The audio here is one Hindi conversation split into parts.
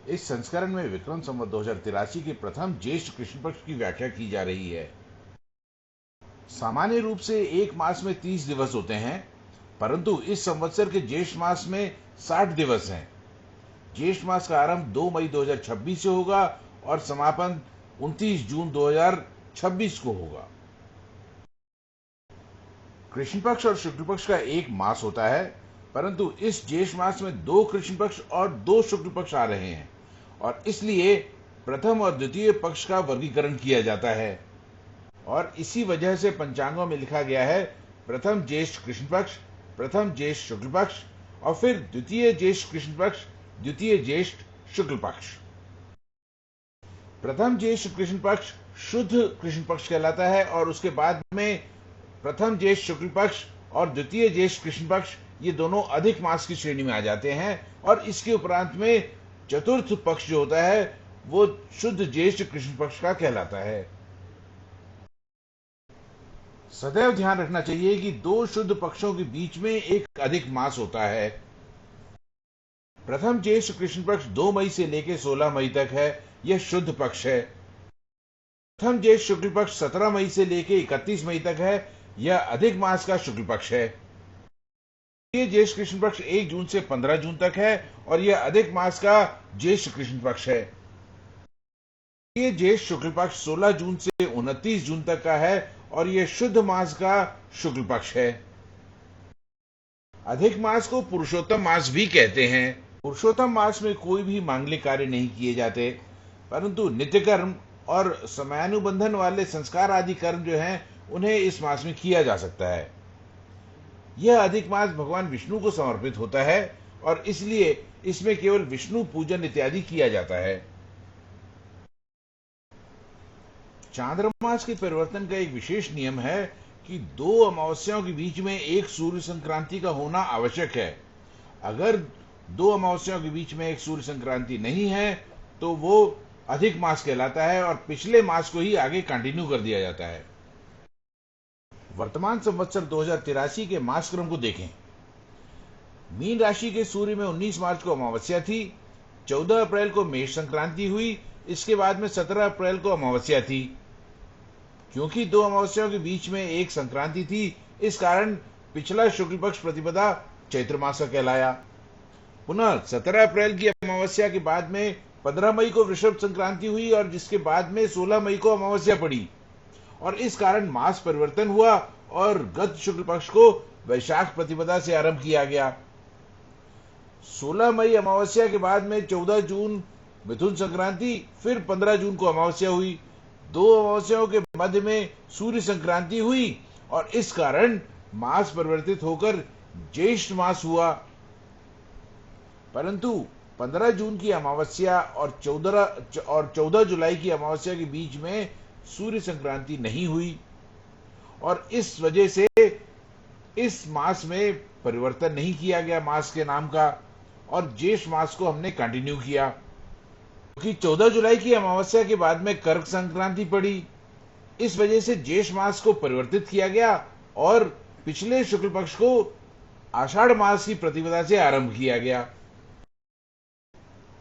इस संस्करण में विक्रम संवत 2083 के प्रथम ज्येष्ठ कृष्ण पक्ष की व्याख्या की जा रही है। सामान्य रूप से एक मास में 30 दिवस होते हैं, परंतु इस संवत्सर के ज्येष्ठ मास में 60 दिवस हैं। ज्येष्ठ मास का आरंभ 2 मई 2026 से होगा और समापन 29 जून 2026 को होगा। कृष्ण पक्ष और शुक्ल पक्ष का एक मास होता है, परंतु इस ज्येष्ठ मास में 2 कृष्ण पक्ष और 2 शुक्ल पक्ष आ रहे हैं और इसलिए प्रथम और द्वितीय पक्ष का वर्गीकरण किया जाता है और इसी वजह से पंचांगों में लिखा गया है प्रथम ज्येष्ठ कृष्ण पक्ष, प्रथम ज्येष्ठ शुक्ल पक्ष और फिर द्वितीय ज्येष्ठ कृष्ण पक्ष, द्वितीय ज्येष्ठ शुक्ल पक्ष। प्रथम ज्येष्ठ कृष्ण पक्ष शुद्ध कृष्ण पक्ष कहलाता है और उसके बाद में प्रथम ज्येष्ठ शुक्ल पक्ष और द्वितीय ज्येष्ठ कृष्ण पक्ष ये दोनों अधिक मास की श्रेणी में आ जाते हैं और इसके उपरांत में चतुर्थ पक्ष जो होता है वो शुद्ध ज्येष्ठ कृष्ण पक्ष का कहलाता है। सदैव ध्यान रखना चाहिए कि 2 शुद्ध पक्षों के बीच में एक अधिक मास होता है। प्रथम ज्येष्ठ कृष्ण पक्ष 2 मई से लेकर 16 मई तक है, यह शुद्ध पक्ष है। प्रथम ज्येष्ठ शुक्ल पक्ष 17 मई से लेकर 31 मई तक है, यह अधिक मास का शुक्ल पक्ष है। ये ज्येष्ठ कृष्ण पक्ष 1 जून से 15 जून तक है और यह अधिक मास का ज्येष्ठ कृष्ण पक्ष है। ये ज्येष्ठ शुक्ल पक्ष 16 जून से 29 जून तक का है और यह शुद्ध मास का शुक्ल पक्ष है। अधिक मास को पुरुषोत्तम मास भी कहते हैं। पुरुषोत्तम मास में कोई भी मांगलिक कार्य नहीं किए जाते, परंतु नित्य कर्म और समयानुबंधन वाले संस्कार आदि कर्म जो हैं उन्हें इस मास में किया जा सकता है। यह अधिक मास भगवान विष्णु को समर्पित होता है और इसलिए इसमें केवल विष्णु पूजन इत्यादि किया जाता है। चांद्रमास के परिवर्तन का एक विशेष नियम है कि 2 अमावस्याओं के बीच में एक सूर्य संक्रांति का होना आवश्यक है। अगर 2 अमावस्याओं के बीच में एक सूर्य संक्रांति नहीं है तो वो अधिक मास कहलाता है और पिछले मास को ही आगे कंटिन्यू कर दिया जाता है। वर्तमान संवत्सर 2083 के मास क्रम को देखें। मीन राशि के सूर्य में 19 मार्च को अमावस्या थी, 14 अप्रैल को मेष संक्रांति हुई, इसके बाद में 17 अप्रैल को अमावस्या थी। क्योंकि 2 अमावस्याओं के बीच में एक संक्रांति थी, इस कारण पिछला शुक्ल पक्ष प्रतिपदा चैत्र मास का कहलाया। पुनः 17 अप्रैल की अमावस्या के बाद में 15 मई को वृषभ संक्रांति हुई और जिसके बाद में 16 मई को अमावस्या पड़ी और इस कारण मास परिवर्तन हुआ और गत शुक्ल पक्ष को वैशाख प्रतिपदा से आरंभ किया गया। 16 मई अमावस्या के बाद में 14 जून मिथुन संक्रांति, फिर 15 जून को अमावस्या हुई। 2 अमावस्याओं के मध्य में सूर्य संक्रांति हुई और इस कारण मास परिवर्तित होकर ज्येष्ठ मास हुआ। परंतु 15 जून की अमावस्या और 14 जुलाई की अमावस्या के बीच में सूर्य संक्रांति नहीं हुई और इस वजह से इस मास में परिवर्तन नहीं किया गया मास के नाम का और ज्येष्ठ मास को हमने कंटिन्यू किया। क्योंकि 14 जुलाई की अमावस्या के बाद में कर्क संक्रांति पड़ी, इस वजह से ज्येष्ठ मास को परिवर्तित किया गया और पिछले शुक्ल पक्ष को आषाढ़ मास की प्रतिपदा से आरंभ किया गया।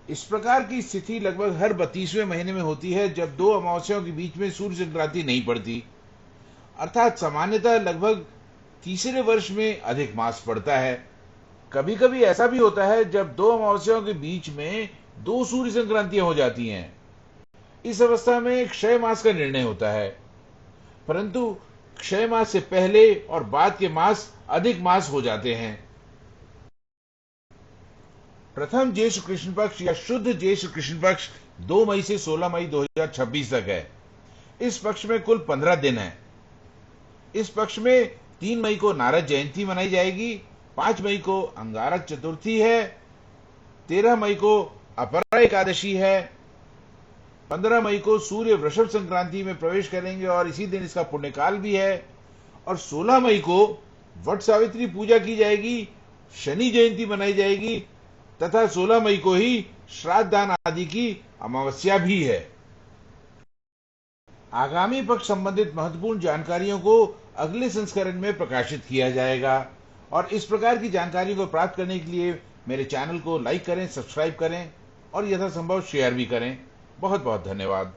इस प्रकार की स्थिति लगभग हर 32वें महीने में होती है जब 2 अमावस्याओं के बीच में सूर्य संक्रांति नहीं पड़ती, अर्थात सामान्यतः लगभग तीसरे वर्ष में अधिक मास पड़ता है। कभी कभी ऐसा भी होता है जब 2 अमावस्याओं के बीच में 2 सूर्य संक्रांतियां हो जाती हैं। इस अवस्था में क्षय मास का निर्णय होता है, परंतु क्षय मास से पहले और बाद के मास अधिक मास हो जाते हैं। प्रथम ज्येष्ठ कृष्ण पक्ष या शुद्ध ज्येष्ठ कृष्ण पक्ष 2 मई से 16 मई 2026 तक है। इस पक्ष में कुल 15 दिन है। इस पक्ष में 3 मई को नारद जयंती मनाई जाएगी, 5 मई को अंगारक चतुर्थी है, 13 मई को अपरा एकादशी है, 15 मई को सूर्य वृषभ संक्रांति में प्रवेश करेंगे और इसी दिन इसका पुण्यकाल भी है और 16 मई को वट सावित्री पूजा की जाएगी, शनि जयंती मनाई जाएगी तथा 16 मई को ही श्राद्ध दान आदि की अमावस्या भी है। आगामी पक्ष संबंधित महत्वपूर्ण जानकारियों को अगले संस्करण में प्रकाशित किया जाएगा और इस प्रकार की जानकारी को प्राप्त करने के लिए मेरे चैनल को लाइक करें, सब्सक्राइब करें और यथासंभव शेयर भी करें। बहुत बहुत धन्यवाद।